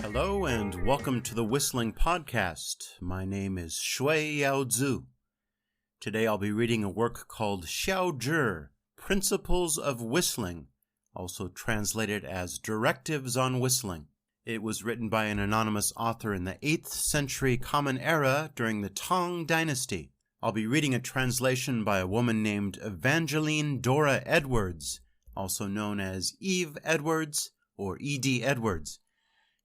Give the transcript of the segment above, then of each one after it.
Hello and welcome to the Whistling Podcast. My name is Shui Yaozu. Today I'll be reading a work called Xiaozhi, Principles of Whistling, also translated as Directives on Whistling. It was written by an anonymous author in the 8th century Common Era during the Tang Dynasty. I'll be reading a translation by a woman named Evangeline Dora Edwards, also known as Eve Edwards or E.D. Edwards.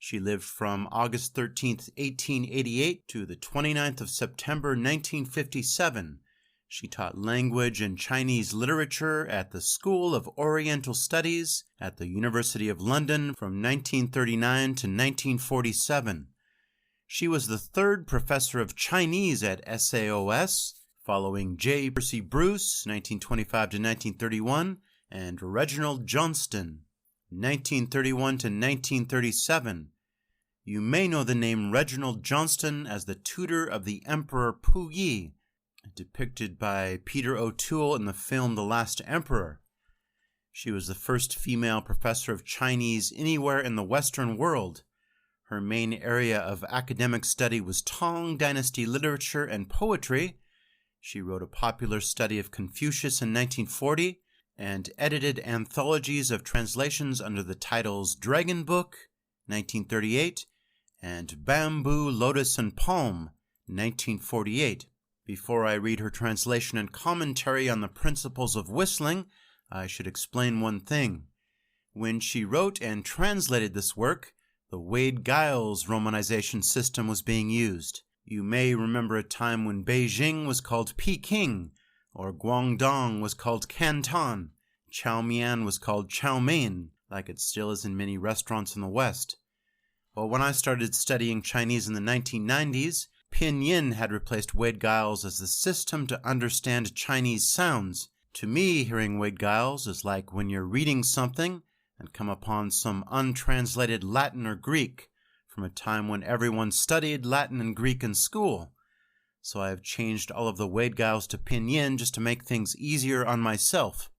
She lived from August 13th, 1888 to the 29th of September, 1957. She taught language and Chinese literature at the School of Oriental Studies at the University of London from 1939 to 1947. She was the third professor of Chinese at SAOS, following J. Percy Bruce, 1925 to 1931, and Reginald Johnston, 1931 to 1937. You may know the name Reginald Johnston as the tutor of the Emperor Puyi, depicted by Peter O'Toole in the film The Last Emperor. She was the first female professor of Chinese anywhere in the Western world. Her main area of academic study was Tang Dynasty literature and poetry. She wrote a popular study of Confucius in 1940, and edited anthologies of translations under the titles Dragon Book, 1938, and Bamboo, Lotus, and Palm, 1948. Before I read her translation and commentary on the principles of whistling, I should explain one thing. When she wrote and translated this work, the Wade-Giles romanization system was being used. You may remember a time when Beijing was called Peking, or Guangdong was called Canton. Chaomian was called Chaomein, like it still is in many restaurants in the West. Well, when I started studying Chinese in the 1990s, Pinyin had replaced Wade-Giles as the system to understand Chinese sounds. To me, hearing Wade-Giles is like when you're reading something and come upon some untranslated Latin or Greek from a time when everyone studied Latin and Greek in school. So I have changed all of the Wade-Giles to Pinyin just to make things easier on myself.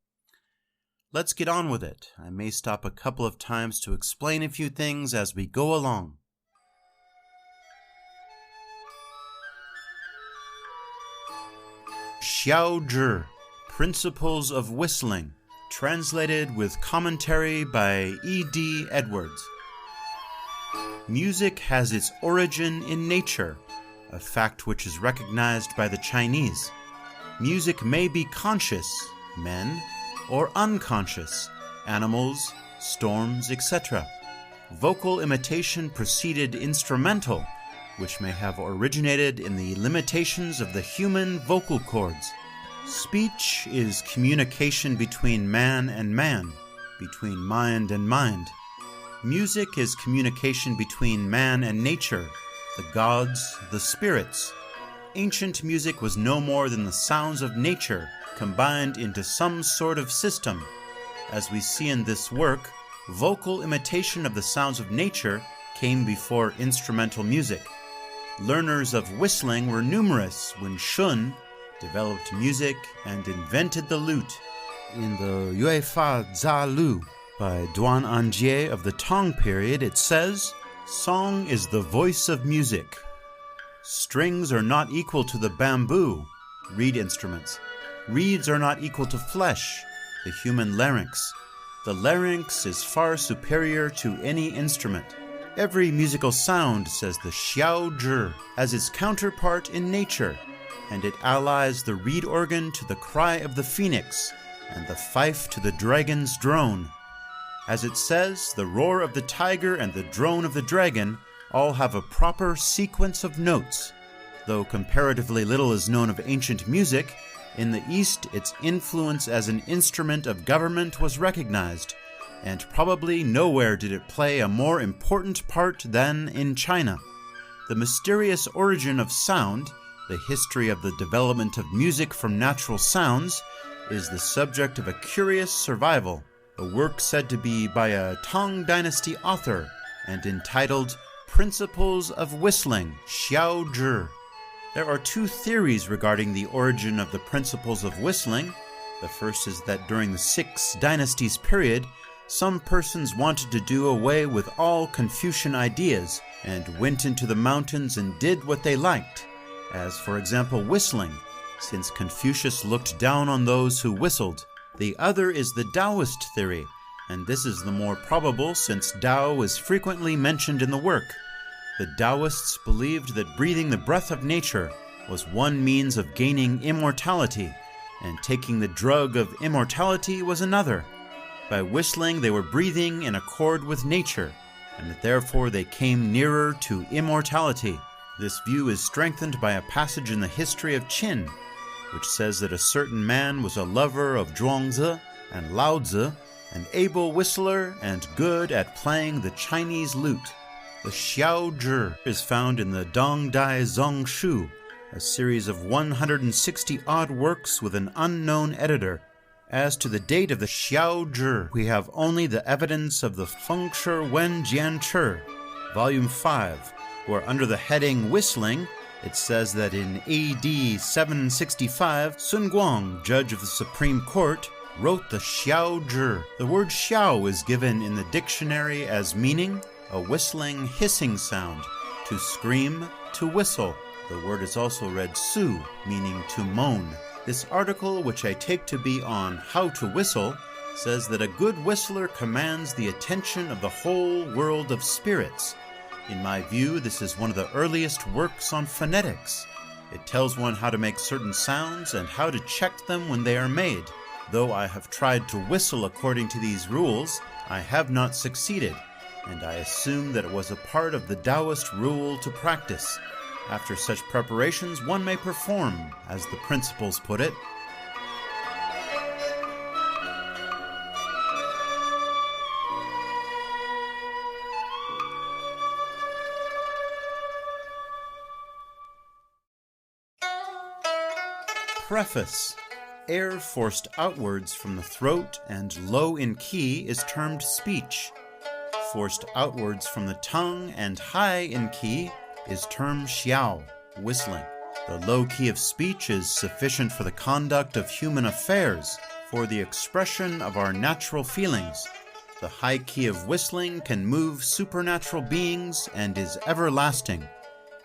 Let's get on with it. I may stop a couple of times to explain a few things as we go along. Xiaozhi, Principles of Whistling, translated with commentary by E.D. Edwards. Music has its origin in nature, a fact which is recognized by the Chinese. Music may be conscious, men, or unconscious, animals, storms, etc. Vocal imitation preceded instrumental, which may have originated in the limitations of the human vocal cords. Speech is communication between man and man, between mind and mind. Music is communication between man and nature, the gods, the spirits. Ancient music was no more than the sounds of nature combined into some sort of system. As we see in this work, vocal imitation of the sounds of nature came before instrumental music. Learners of whistling were numerous when Shun developed music and invented the lute. In the Yue Fa Za Lu by Duan Anjie of the Tang period, it says, "Song is the voice of music. Strings are not equal to the bamboo, reed instruments. Reeds are not equal to flesh, the human larynx. The larynx is far superior to any instrument. Every musical sound, says the Xiaozhi, has its counterpart in nature, and it allies the reed organ to the cry of the phoenix, and the fife to the dragon's drone. As it says, the roar of the tiger and the drone of the dragon all have a proper sequence of notes. Though comparatively little is known of ancient music, In the East, its influence as an instrument of government was recognized, and probably nowhere did it play a more important part than in China. The mysterious origin of sound, the history of the development of music from natural sounds, is the subject of a curious survival, a work said to be by a Tang Dynasty author and entitled Principles of Whistling, Xiao Zhi. There are two theories regarding the origin of the principles of whistling. The first is that during the 6 Dynasties period, some persons wanted to do away with all Confucian ideas and went into the mountains and did what they liked, as for example whistling, since Confucius looked down on those who whistled. The other is the Taoist theory, and this is the more probable since Tao is frequently mentioned in the work. The Taoists believed that breathing the breath of nature was one means of gaining immortality, and taking the drug of immortality was another. By whistling, they were breathing in accord with nature, and that therefore they came nearer to immortality. This view is strengthened by a passage in the history of Qin, which says that a certain man was a lover of Zhuangzi and Laozi, an able whistler and good at playing the Chinese lute. The Xiao Zhi is found in the Dongdai Zongshu, a series of 160-odd works with an unknown editor. As to the date of the Xiao Zhi, we have only the evidence of the Fengshi Wen Jianchi, Volume 5, where under the heading Whistling, it says that in AD 765, Sun Guang, judge of the Supreme Court, wrote the Xiao Zhi. The word xiao is given in the dictionary as meaning a whistling, hissing sound, to scream, to whistle. The word is also read su, meaning to moan. This article, which I take to be on how to whistle, says that a good whistler commands the attention of the whole world of spirits. In my view, this is one of the earliest works on phonetics. It tells one how to make certain sounds and how to check them when they are made. Though I have tried to whistle according to these rules, I have not succeeded, and I assume that it was a part of the Taoist rule to practice. After such preparations, one may perform, as the principles put it. Preface. Air forced outwards from the throat and low in key is termed speech. Forced outwards from the tongue and high in key is termed xiao, whistling. The low key of speech is sufficient for the conduct of human affairs, for the expression of our natural feelings. The high key of whistling can move supernatural beings and is everlasting.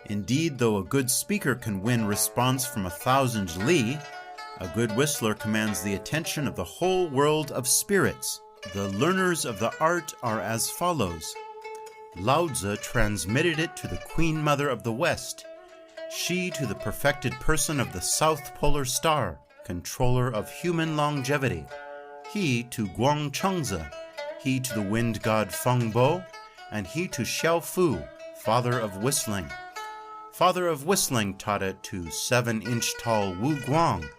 Indeed, though a good speaker can win response from 1,000 li, a good whistler commands the attention of the whole world of spirits. The learners of the art are as follows. Laozi transmitted it to the Queen Mother of the West, she to the perfected person of the South Polar Star, controller of human longevity, he to Guang Chengzi, he to the wind god Fengbo, and he to Xiao Fu, father of whistling. Father of whistling taught it to 7-inch tall Wu Guang,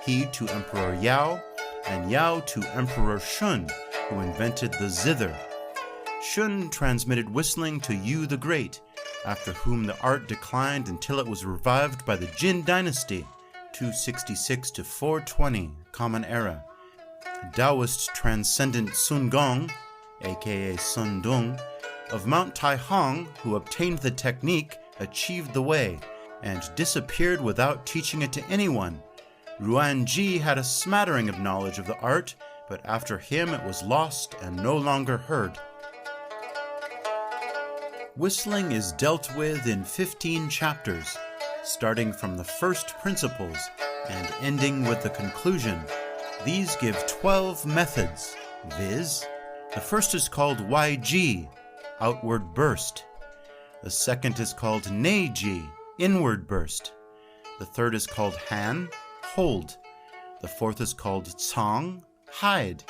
he to Emperor Yao, and Yao to Emperor Shun, who invented the zither. Shun transmitted whistling to Yu the Great, after whom the art declined until it was revived by the Jin Dynasty, 266 to 420, Common Era. Taoist transcendent Sun Gong, aka Sun Dung, of Mount Taihong, who obtained the technique, achieved the way, and disappeared without teaching it to anyone. Ruanji had a smattering of knowledge of the art, but after him it was lost and no longer heard. Whistling is dealt with in 15 chapters, starting from the first principles and ending with the conclusion. These give 12 methods, viz. The first is called YG, outward burst. The second is called Neiji, inward burst. The third is called Han, hold. The fourth is called Cang, hide.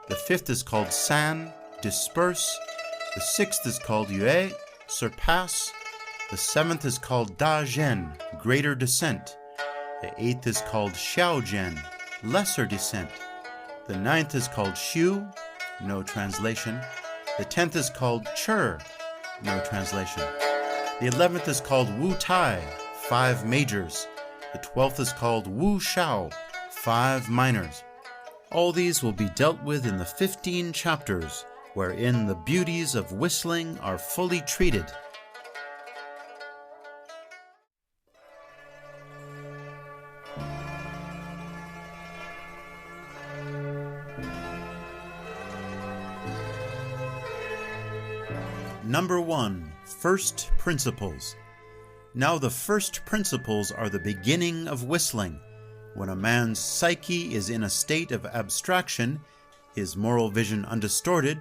The fifth is called San, disperse. The sixth is called Yue, surpass. The seventh is called Da Zhen, greater descent. The 8th is called Xiaojian, lesser descent. The 9th is called Xiu, no translation. The 10th is called Chur, no translation. The 11th is called Wu Tai, 5 majors. The 12th is called Wu Shao, 5 minors. All these will be dealt with in the 15 chapters, wherein the beauties of whistling are fully treated. Number 1. First Principles. Now the first principles are the beginning of whistling. When a man's psyche is in a state of abstraction, his moral vision undistorted,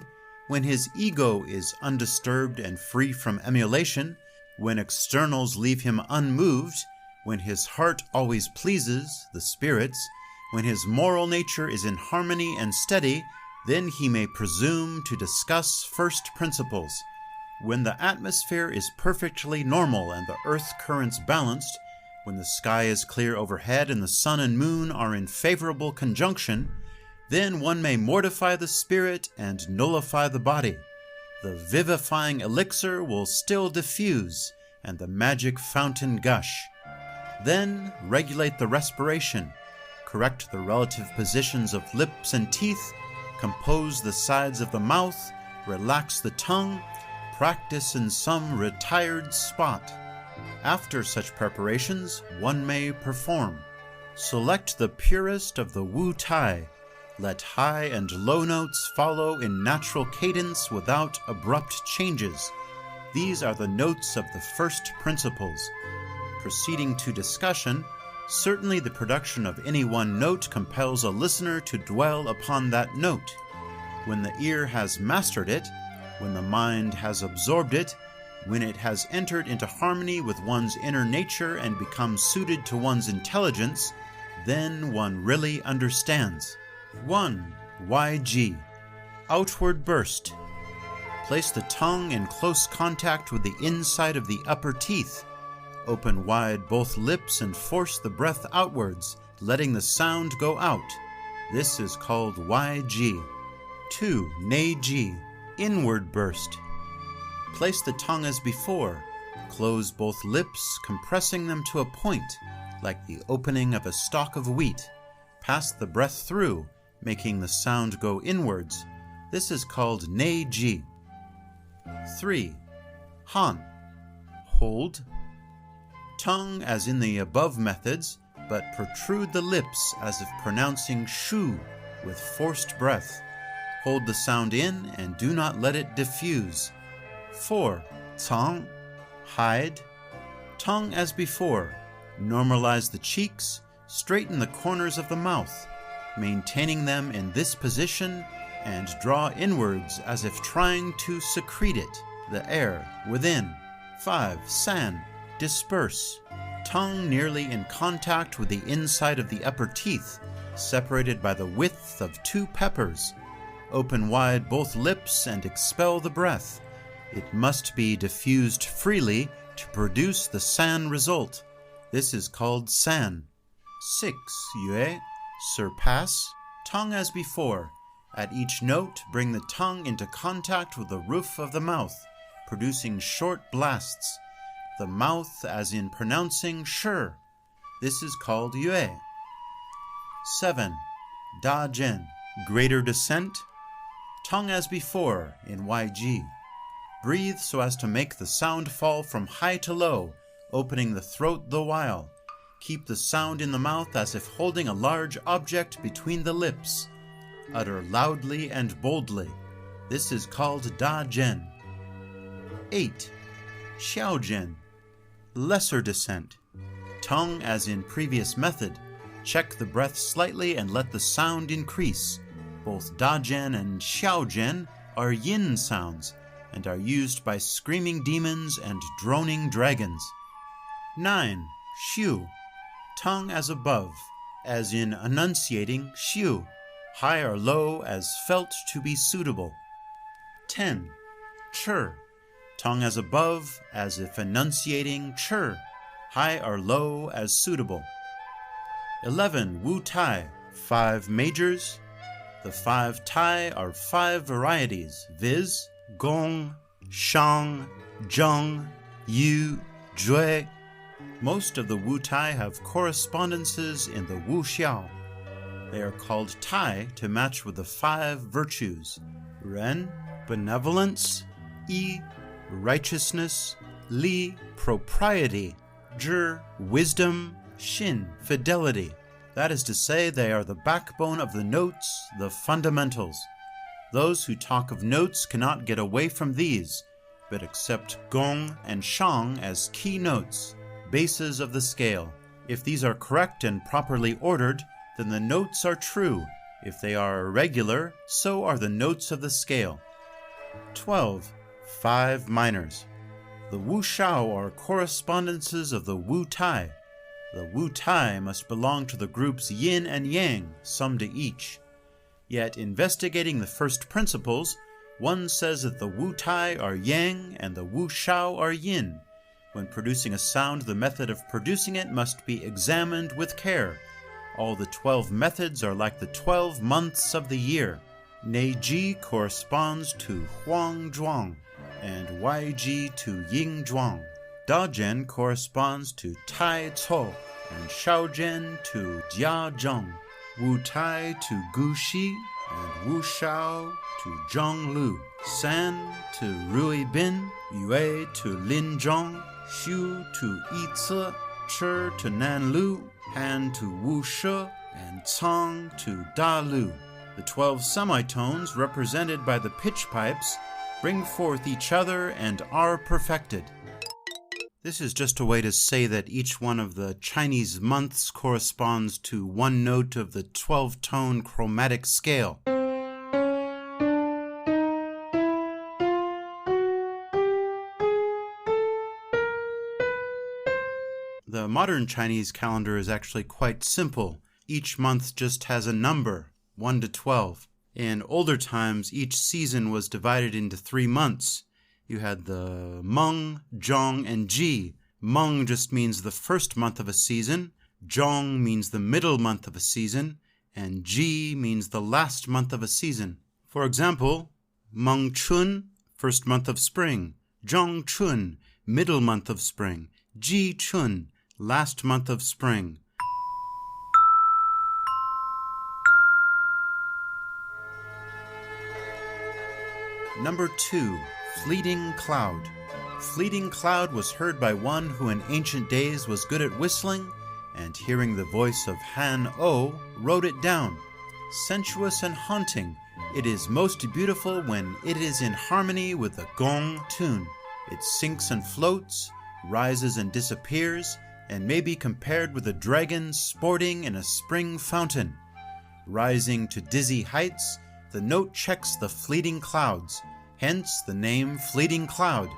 when his ego is undisturbed and free from emulation, when externals leave him unmoved, when his heart always pleases the spirits, when his moral nature is in harmony and steady, then he may presume to discuss first principles. When the atmosphere is perfectly normal and the earth currents balanced, when the sky is clear overhead and the sun and moon are in favorable conjunction, then one may mortify the spirit and nullify the body. The vivifying elixir will still diffuse, and the magic fountain gush. Then regulate the respiration, correct the relative positions of lips and teeth, compose the sides of the mouth, relax the tongue, practice in some retired spot. After such preparations, one may perform. Select the purest of the Wu Tai. Let high and low notes follow in natural cadence without abrupt changes. These are the notes of the first principles. Proceeding to discussion, certainly the production of any one note compels a listener to dwell upon that note. When the ear has mastered it, when the mind has absorbed it, when it has entered into harmony with one's inner nature and become suited to one's intelligence, then one really understands. 1. YG. Outward burst. Place the tongue in close contact with the inside of the upper teeth. Open wide both lips and force the breath outwards, letting the sound go out. This is called YG. 2. Neiji. Inward burst. Place the tongue as before. Close both lips, compressing them to a point, like the opening of a stalk of wheat. Pass the breath through, making the sound go inwards. This is called Neiji. 3. Han. Hold. Tongue as in the above methods, but protrude the lips as if pronouncing shu with forced breath. Hold the sound in and do not let it diffuse. 4. Tang. Hide. Tongue as before. Normalize the cheeks, straighten the corners of the mouth, maintaining them in this position, and draw inwards as if trying to secrete it, the air, within. 5. San. Disperse. Tongue nearly in contact with the inside of the upper teeth, separated by the width of 2 peppers. Open wide both lips and expel the breath. It must be diffused freely to produce the san result. This is called san. 6. Yue. Surpass. Tongue as before. At each note, bring the tongue into contact with the roof of the mouth, producing short blasts. The mouth as in pronouncing shur. This is called yue. 7. Da Zhen. Greater descent. Tongue as before in YG. Breathe so as to make the sound fall from high to low, opening the throat the while. Keep the sound in the mouth as if holding a large object between the lips. Utter loudly and boldly. This is called Da Zhen. 8. Xiaojian. Lesser descent. Tongue as in previous method. Check the breath slightly and let the sound increase. Both Da Zhen and Xiaojian are yin sounds and are used by screaming demons and droning dragons. 9. Xiu. Tongue as above, as in enunciating xiu, high or low as felt to be suitable. 10. Chur. Tongue as above, as if enunciating chur, high or low as suitable. 11. Wu Tai, 5 majors. The 5 Tai are 5 varieties, viz. Gong, Shang, Zheng, Yu, Jue. Most of the Wu Tai have correspondences in the Wu Xiao. They are called Tai to match with the 5 virtues: Ren, benevolence; Yi, righteousness; Li, propriety; Zhi, wisdom; Xin, fidelity. That is to say, they are the backbone of the notes, the fundamentals. Those who talk of notes cannot get away from these, but accept Gong and Shang as key notes, bases of the scale. If these are correct and properly ordered, then the notes are true. If they are irregular, so are the notes of the scale. 12. 5 minors. The Wu Xiao are correspondences of the Wu Tai. The Wu Tai must belong to the groups Yin and Yang, some to each. Yet, investigating the first principles, one says that the Wu Tai are Yang and the Wu Xiao are Yin. When producing a sound, the method of producing it must be examined with care. All the 12 methods are like the 12 months of the year. Neiji corresponds to Huang Zhuang, and Yiji to Ying Zhuang. Dajian corresponds to Tai Cao, and Shaojian to Jia Zheng. Wu Tai to Gu Xi, and Wu Xiao to Zheng Lu. San to Rui Bin, Yue to Lin Zhong, Xu to Yi Ce, Chi to Nan Lu, Han to Wu Shi, and Tang to Da Lu. The 12 semitones, represented by the pitch pipes, bring forth each other and are perfected. This is just a way to say that each one of the Chinese months corresponds to one note of the 12-tone chromatic scale. The modern Chinese calendar is actually quite simple. Each month just has a number, 1 to 12. In older times, each season was divided into 3 months. You had the Meng, Zhong, and Ji. Meng just means the first month of a season, Zhong means the middle month of a season, and Ji means the last month of a season. For example, Meng Chun, first month of spring; Zhong Chun, middle month of spring; Ji Chun, last month of spring. Number 2. Fleeting Cloud. Fleeting Cloud was heard by one who in ancient days was good at whistling, and hearing the voice of Han O, wrote it down. Sensuous and haunting, it is most beautiful when it is in harmony with the gong tune. It sinks and floats, rises and disappears, and may be compared with a dragon sporting in a spring fountain. Rising to dizzy heights, the note checks the fleeting clouds, hence the name Fleeting Cloud.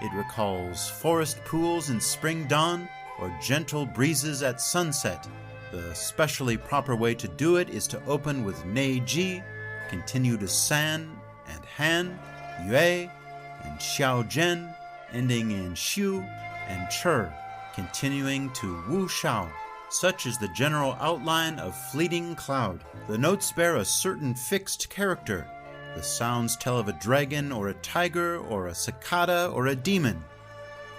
It recalls forest pools in spring dawn or gentle breezes at sunset. The specially proper way to do it is to open with Neiji, continue to San and Han, Yue, and Xiaojian, ending in Xu and Chi, continuing to Wu Xiao. Such is the general outline of Fleeting Cloud. The notes bear a certain fixed character. The sounds tell of a dragon or a tiger or a cicada or a demon.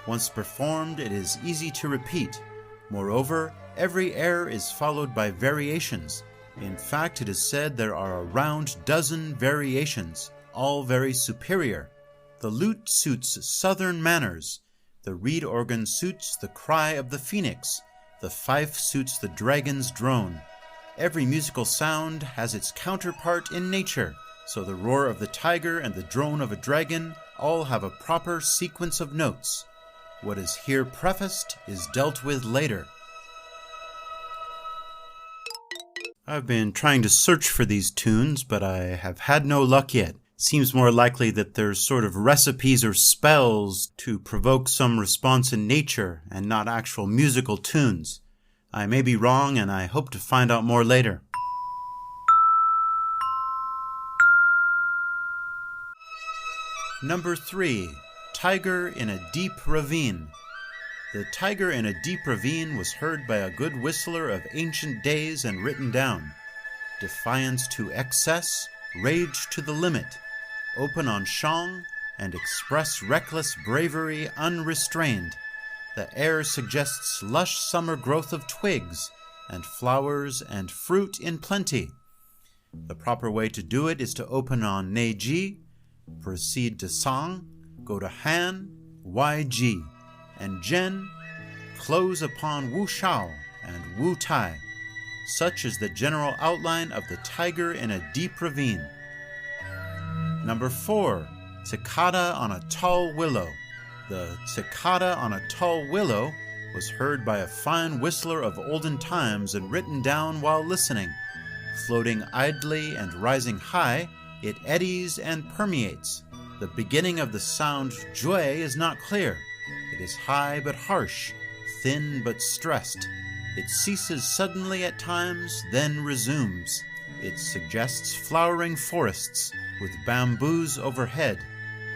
Once performed, it is easy to repeat. Moreover, every air is followed by variations. In fact, it is said there are around dozen variations, all very superior. The lute suits southern manners. The reed organ suits the cry of the phoenix. The fife suits the dragon's drone. Every musical sound has its counterpart in nature, so the roar of the tiger and the drone of a dragon all have a proper sequence of notes. What is here prefaced is dealt with later. I've been trying to search for these tunes, but I have had no luck yet. Seems more likely that there's sort of recipes or spells to provoke some response in nature and not actual musical tunes. I may be wrong, and I hope to find out more later. Number 3. Tiger in a Deep Ravine. The tiger in a deep ravine was heard by a good whistler of ancient days and written down. Defiance to excess, rage to the limit, open on Shang, and express reckless bravery unrestrained. The air suggests lush summer growth of twigs, and flowers and fruit in plenty. The proper way to do it is to open on Neiji, proceed to Sang, go to Han, YG, and Zhen, close upon Wu Shao and Wu Tai. Such is the general outline of the tiger in a deep ravine. Number 4. Cicada on a tall willow. The cicada on a tall willow was heard by a fine whistler of olden times and written down while listening. Floating idly and rising high, it eddies and permeates. The beginning of the sound jue is not clear. It is high but harsh, thin but stressed. It ceases suddenly at times, then resumes. It suggests flowering forests with bamboos overhead.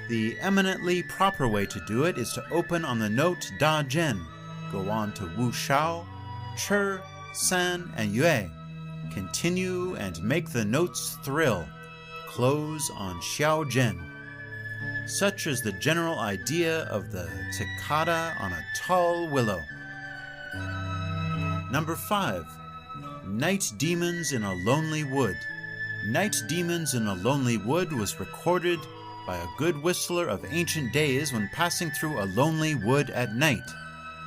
The eminently proper way to do it is to open on the note Da Zhen, go on to Wu Shao, Chi, San, and Yue. Continue and make the notes thrill. Close on Xiao Zhen. Such is the general idea of the cicada on a tall willow. Number 5. Night Demons in a Lonely Wood. Night Demons in a Lonely Wood was recorded by a good whistler of ancient days when passing through a lonely wood at night.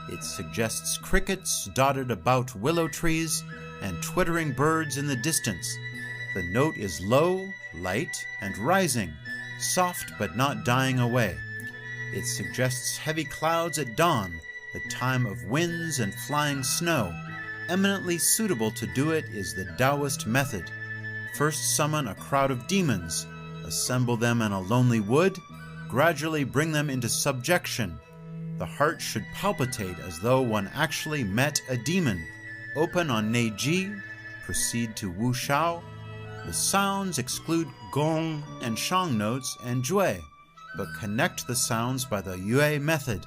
It suggests crickets dotted about willow trees and twittering birds in the distance. The note is low, light, and rising, soft but not dying away. It suggests heavy clouds at dawn, the time of winds and flying snow. Eminently suitable to do it is the Taoist method. First summon a crowd of demons, assemble them in a lonely wood, gradually bring them into subjection. The heart should palpitate as though one actually met a demon. Open on Neiji, proceed to Wu Shao. The sounds exclude gong and shang notes and jue, but connect the sounds by the yue method.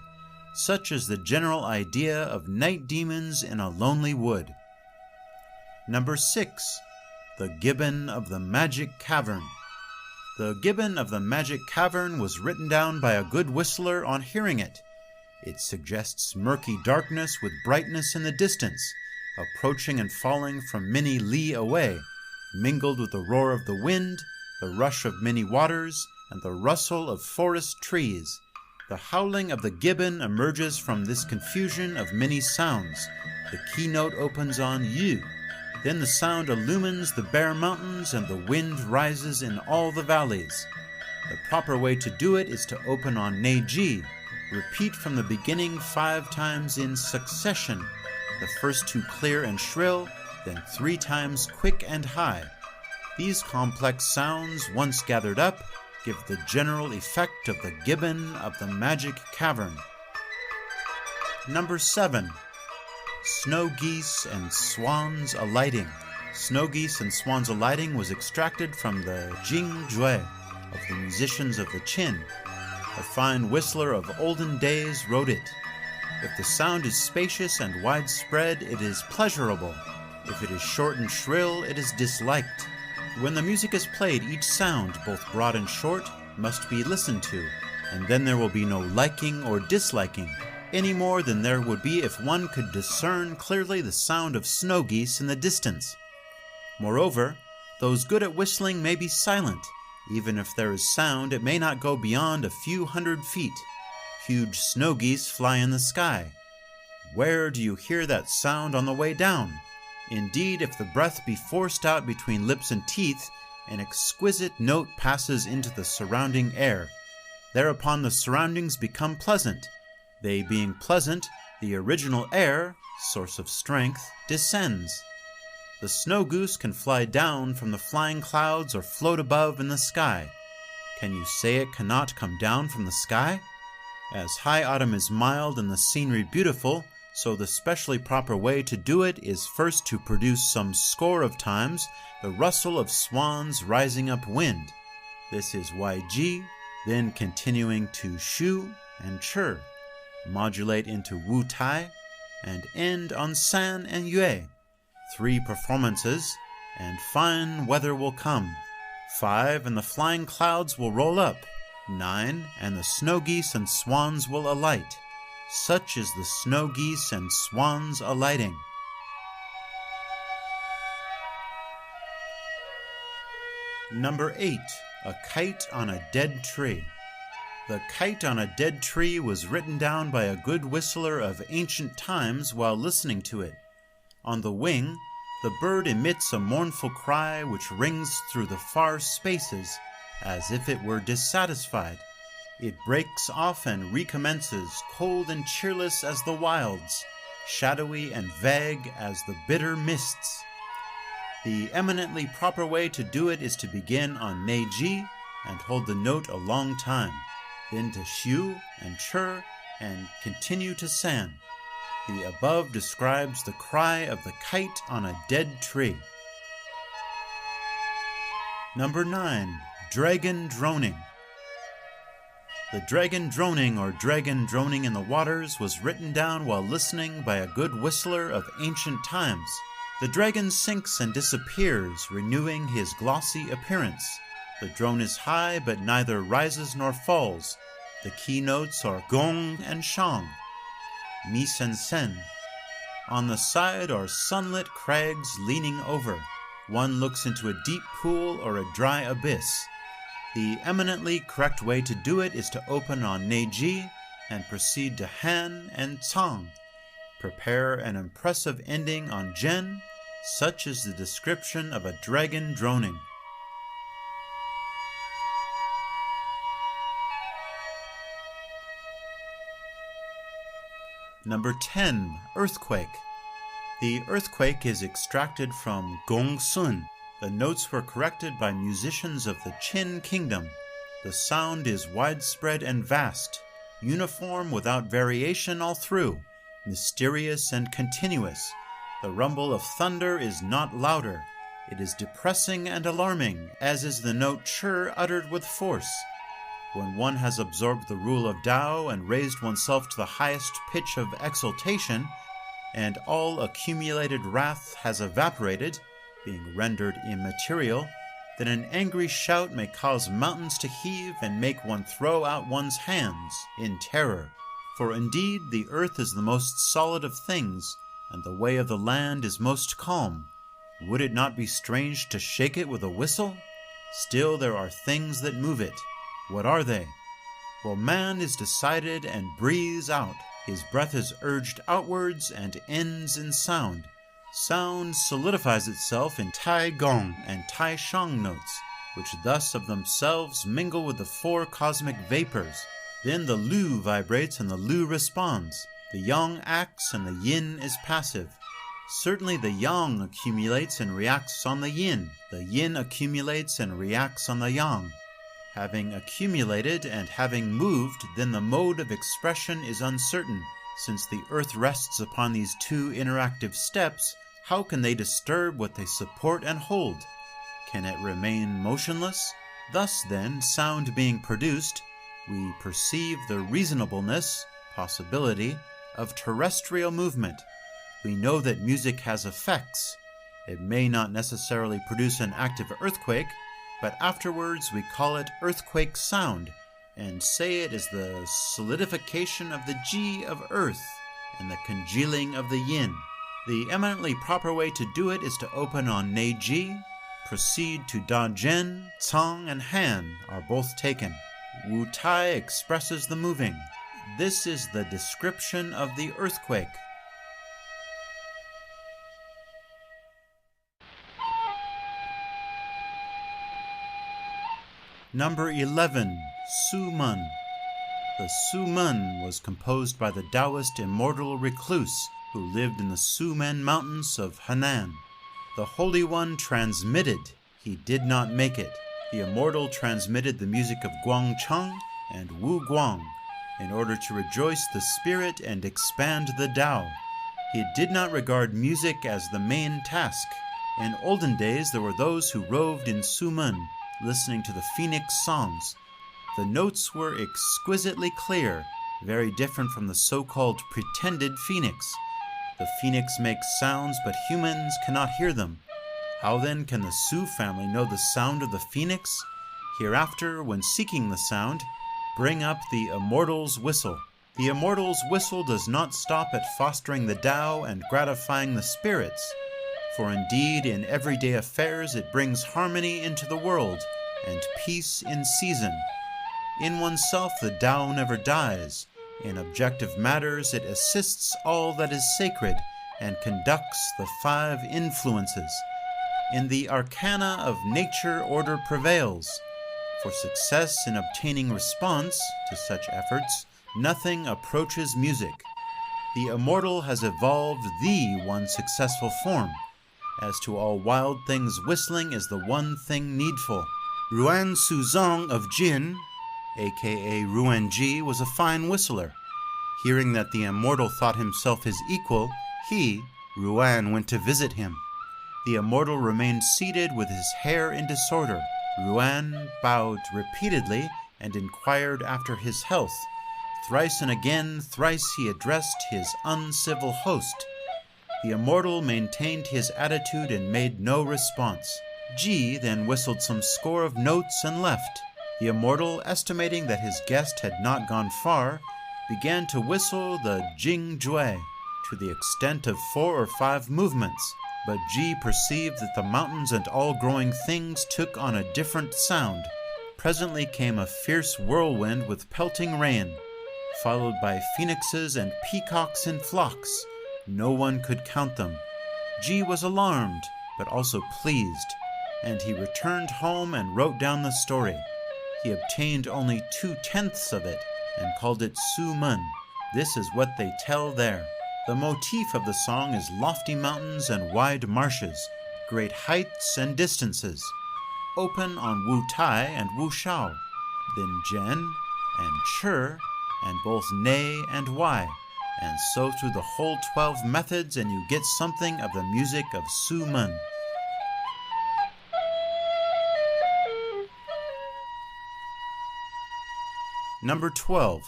Such is the general idea of night demons in a lonely wood. Number 6. The Gibbon of the Magic Cavern. The Gibbon of the Magic Cavern was written down by a good whistler on hearing it. It suggests murky darkness with brightness in the distance, approaching and falling from many li away, mingled with the roar of the wind, the rush of many waters, and the rustle of forest trees. The howling of the gibbon emerges from this confusion of many sounds. The keynote opens on yu. Then the sound illumines the bare mountains and the wind rises in all the valleys. The proper way to do it is to open on Neiji. Repeat from the beginning 5 times in succession, the first 2 clear and shrill, then 3 times quick and high. These complex sounds, once gathered up, give the general effect of the Gibbon of the Magic Cavern. Number 7. Snow Geese and Swans Alighting. Snow Geese and Swans Alighting was extracted from the Jing Jue of the musicians of the Qin. A fine whistler of olden days wrote it. If the sound is spacious and widespread, it is pleasurable. If it is short and shrill, it is disliked. When the music is played, each sound, both broad and short, must be listened to, and then there will be no liking or disliking, any more than there would be if one could discern clearly the sound of snow geese in the distance. Moreover, those good at whistling may be silent. Even if there is sound, it may not go beyond a few hundred feet. Huge snow geese fly in the sky. Where do you hear that sound on the way down? Indeed, if the breath be forced out between lips and teeth, an exquisite note passes into the surrounding air. Thereupon the surroundings become pleasant. They being pleasant, the original air, source of strength, descends. The snow goose can fly down from the flying clouds or float above in the sky. Can you say it cannot come down from the sky? As high autumn is mild and the scenery beautiful, so the specially proper way to do it is first to produce some score of times the rustle of swans rising up wind. This is YG, then continuing to Shu and Chi. modulate into Wu Tai, and end on San and Yue. 3 performances, and fine weather will come. 5, and the flying clouds will roll up. 9, and the snow geese and swans will alight. Such is the snow geese and swans alighting. Number 8, a kite on a dead tree. The kite on a dead tree was written down by a good whistler of ancient times while listening to it. On the wing, the bird emits a mournful cry which rings through the far spaces as if it were dissatisfied. It breaks off and recommences, cold and cheerless as the wilds, shadowy and vague as the bitter mists. The eminently proper way to do it is to begin on Neiji and hold the note a long time, then to Xiu and Chur and continue to San. The above describes the cry of the kite on a dead tree. Number 9, dragon droning. The dragon droning or dragon droning in the waters was written down while listening by a good whistler of ancient times. The dragon sinks and disappears, renewing his glossy appearance. The drone is high, but neither rises nor falls. The keynotes are gong and shang, mi sen sen. On the side are sunlit crags leaning over. One looks into a deep pool or a dry abyss. The eminently correct way to do it is to open on Neiji and proceed to Han and Tang. Prepare an impressive ending on Zhen. Such is the description of a dragon droning. Number 10, earthquake. The earthquake is extracted from Gong Sun. The notes were corrected by musicians of the Qin Kingdom. The sound is widespread and vast, uniform without variation all through, mysterious and continuous. The rumble of thunder is not louder. It is depressing and alarming, as is the note chur uttered with force. When one has absorbed the rule of Tao and raised oneself to the highest pitch of exultation, and all accumulated wrath has evaporated, being rendered immaterial, then an angry shout may cause mountains to heave and make one throw out one's hands in terror. For indeed the earth is the most solid of things, and the way of the land is most calm. Would it not be strange to shake it with a whistle? Still there are things that move it. What are they? Well, man is decided and breathes out. His breath is urged outwards and ends in sound. Sound solidifies itself in Tai Gong and Tai Shang notes, which thus of themselves mingle with the 4 cosmic vapors. Then the Lu vibrates and the Lu responds. The Yang acts and the Yin is passive. Certainly the Yang accumulates and reacts on the Yin. The Yin accumulates and reacts on the Yang. Having accumulated and having moved, then the mode of expression is uncertain. Since the earth rests upon these 2 interactive steps, how can they disturb what they support and hold? Can it remain motionless? Thus then, sound being produced, we perceive the reasonableness, possibility, of terrestrial movement. We know that music has effects. It may not necessarily produce an active earthquake, but afterwards we call it earthquake sound, and say it is the solidification of the Ji of earth and the congealing of the Yin. The eminently proper way to do it is to open on Neiji, proceed to Da Zhen, Tang, and Han are both taken. Wu Tai expresses the moving. This is the description of the earthquake. Number 11, Su Men. The Su Men was composed by the Taoist immortal recluse who lived in the Su Men mountains of Henan. The Holy One transmitted, he did not make it. The immortal transmitted the music of Guangcheng and Wu Guang in order to rejoice the spirit and expand the Tao. He did not regard music as the main task. In olden days there were those who roved in Su Men, listening to the phoenix songs. The notes were exquisitely clear, very different from the so-called pretended phoenix. The phoenix makes sounds, but humans cannot hear them. How then can the Sioux family know the sound of the phoenix? Hereafter, when seeking the sound, bring up the immortal's whistle. The immortal's whistle does not stop at fostering the Tao and gratifying the spirits, for indeed in everyday affairs it brings harmony into the world and peace in season. In oneself the Tao never dies. In objective matters it assists all that is sacred and conducts the 5 influences. In the arcana of nature order prevails. For success in obtaining response to such efforts, nothing approaches music. The immortal has evolved the one successful form. As to all wild things, whistling is the one thing needful. Ruan Suzong of Jin, aka Ruan Ji, was a fine whistler. Hearing that the immortal thought himself his equal, he, Ruan, went to visit him. The immortal remained seated with his hair in disorder. Ruan bowed repeatedly and inquired after his health. Thrice and again, thrice he addressed his uncivil host. The immortal maintained his attitude and made no response. Ji then whistled some score of notes and left. The immortal, estimating that his guest had not gone far, began to whistle the Jing Jue to the extent of 4 or 5 movements. But Ji perceived that the mountains and all growing things took on a different sound. Presently came a fierce whirlwind with pelting rain, followed by phoenixes and peacocks in flocks. No one could count them. Ji was alarmed, but also pleased, and he returned home and wrote down the story. He obtained only 2/10 of it, and called it Su Men. This is what they tell there. The motif of the song is lofty mountains and wide marshes, great heights and distances, open on Wu Tai and Wu Shao, then Zhen and Chi, and both Ne and Y, and so through the whole 12 methods, and you get something of the music of Su Men. Number 12.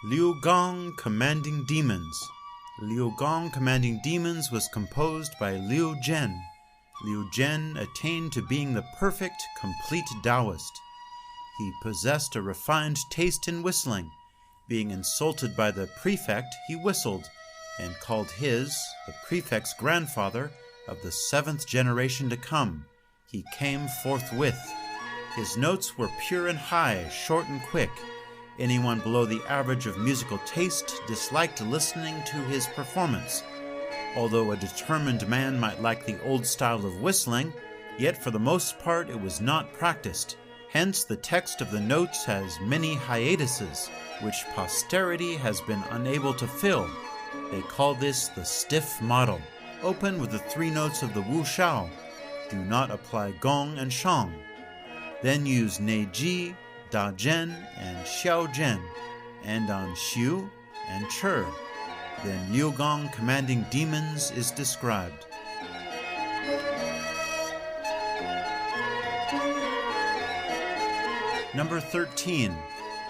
Liu Gong Commanding Demons. Liu Gong Commanding Demons was composed by Liu Zhen. Liu Zhen attained to being the perfect, complete Taoist. He possessed a refined taste in whistling. Being insulted by the prefect, he whistled, and called his, the prefect's grandfather, of the 7th generation to come. He came forthwith. His notes were pure and high, short and quick. Anyone below the average of musical taste disliked listening to his performance. Although a determined man might like the old style of whistling, yet for the most part it was not practiced. Hence the text of the notes has many hiatuses, which posterity has been unable to fill. They call this the stiff model. Open with the 3 notes of the Wu Shao. Do not apply gong and shang. Then use Ne Ji, Da Zhen, and Xiao Zhen, and on Xiu and Chi. Then Liu Gong Commanding Demons is described. Number 13.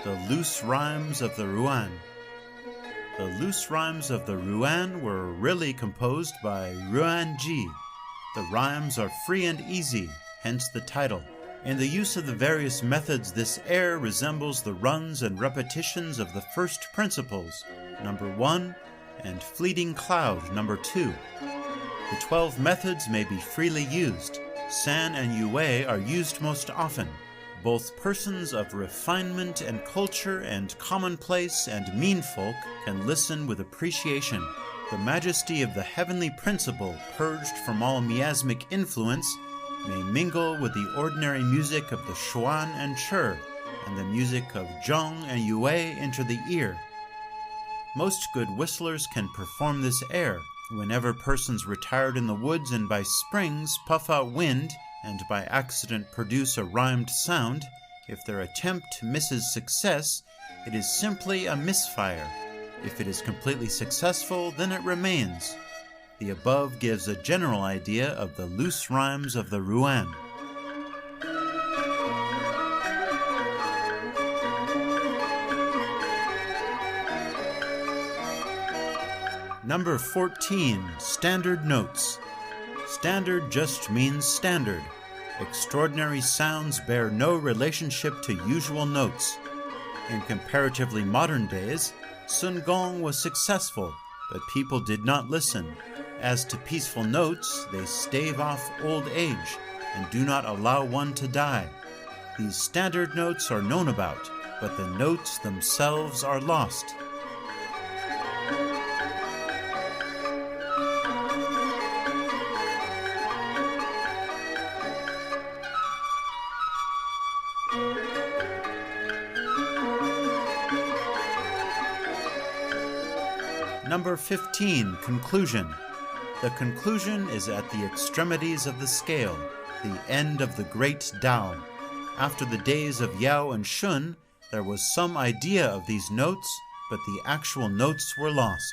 The Loose Rhymes of the Ruan. The loose rhymes of the Ruan were really composed by Ruan Ji. The rhymes are free and easy, hence the title. In the use of the various methods, this air resembles the runs and repetitions of the first principles, number 1, and Fleeting Cloud, number 2. The 12 methods may be freely used. San and Yue are used most often. Both persons of refinement and culture and commonplace and mean folk can listen with appreciation. The majesty of the heavenly principle, purged from all miasmic influence, may mingle with the ordinary music of the Xuan and Chi, and the music of Zhong and Yue enter the ear. Most good whistlers can perform this air. Whenever persons retired in the woods and by springs puff out wind, and by accident produce a rhymed sound, if their attempt misses success, it is simply a misfire. If it is completely successful, then it remains. The above gives a general idea of the loose rhymes of the Ruan. Number 14, Standard Notes. Standard just means standard. Extraordinary sounds bear no relationship to usual notes. In comparatively modern days, Sun Gong was successful, but people did not listen. As to peaceful notes, they stave off old age and do not allow one to die. These standard notes are known about, but the notes themselves are lost. Number 15, Conclusion. The conclusion is at the extremities of the scale, the end of the great Tao. After the days of Yao and Shun, there was some idea of these notes, but the actual notes were lost.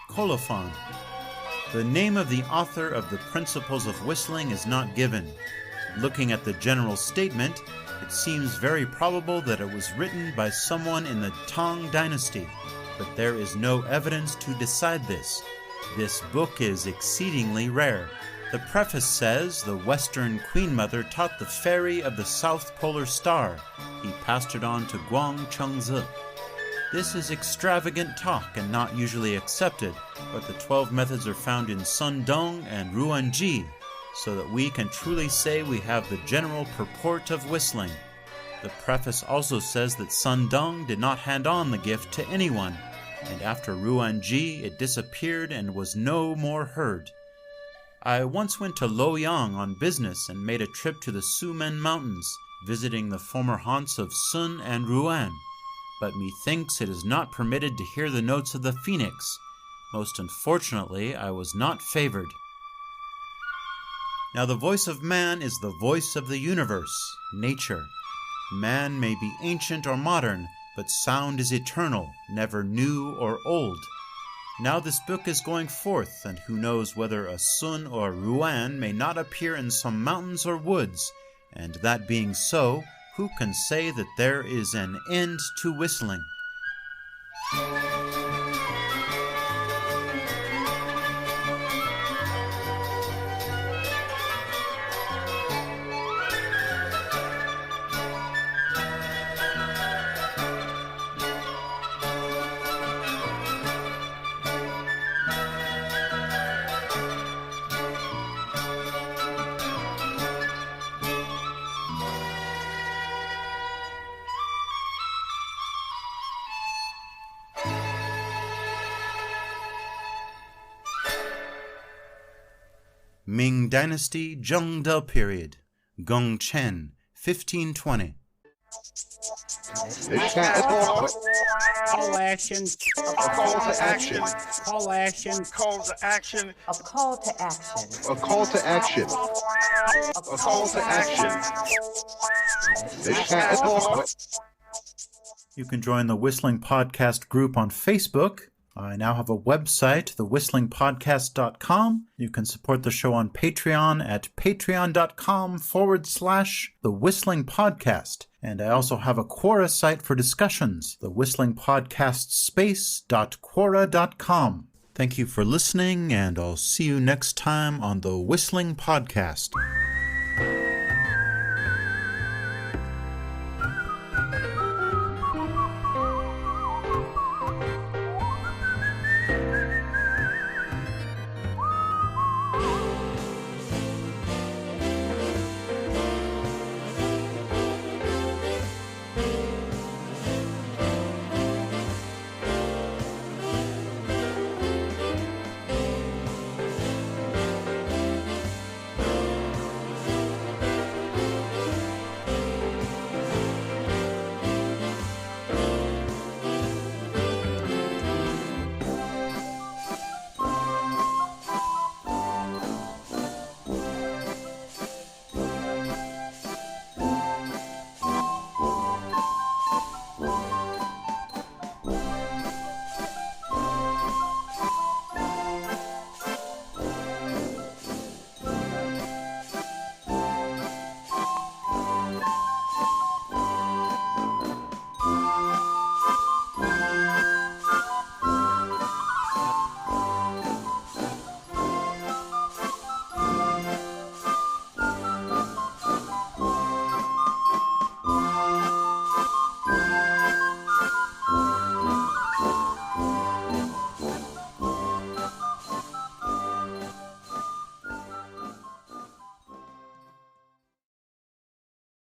Colophon. The name of the author of the Principles of Whistling is not given. Looking at the general statement, it seems very probable that it was written by someone in the Tang Dynasty, but there is no evidence to decide this. This book is exceedingly rare. The preface says the Western Queen Mother taught the fairy of the South Polar Star. He passed it on to Guang Chengzi. This is extravagant talk and not usually accepted, but the 12 methods are found in Sun Dong and Ruanji, so that we can truly say we have the general purport of whistling. The preface also says that Sun Dong did not hand on the gift to anyone, and after Ruanji it disappeared and was no more heard. I once went to Luoyang on business and made a trip to the Sumen Mountains, visiting the former haunts of Sun and Ruan. But methinks it is not permitted to hear the notes of the phoenix. Most unfortunately, I was not favored. Now the voice of man is the voice of the universe, nature. Man may be ancient or modern, but sound is eternal, never new or old. Now this book is going forth, and who knows whether a Sun or Ruan may not appear in some mountains or woods, and that being so, who can say that there is an end to whistling? Ming Dynasty, Zhengde period, Gong Chen, 1520. Call action. A call to action. Call action. Call to action. A call to action. A call to action. A call to action. You can join the Whistling Podcast group on Facebook. I now have a website, thewhistlingpodcast.com. You can support the show on Patreon at patreon.com/The Whistling Podcast. And I also have a Quora site for discussions, the Whistling Podcast space.quora.com. Thank you for listening, and I'll see you next time on the Whistling Podcast.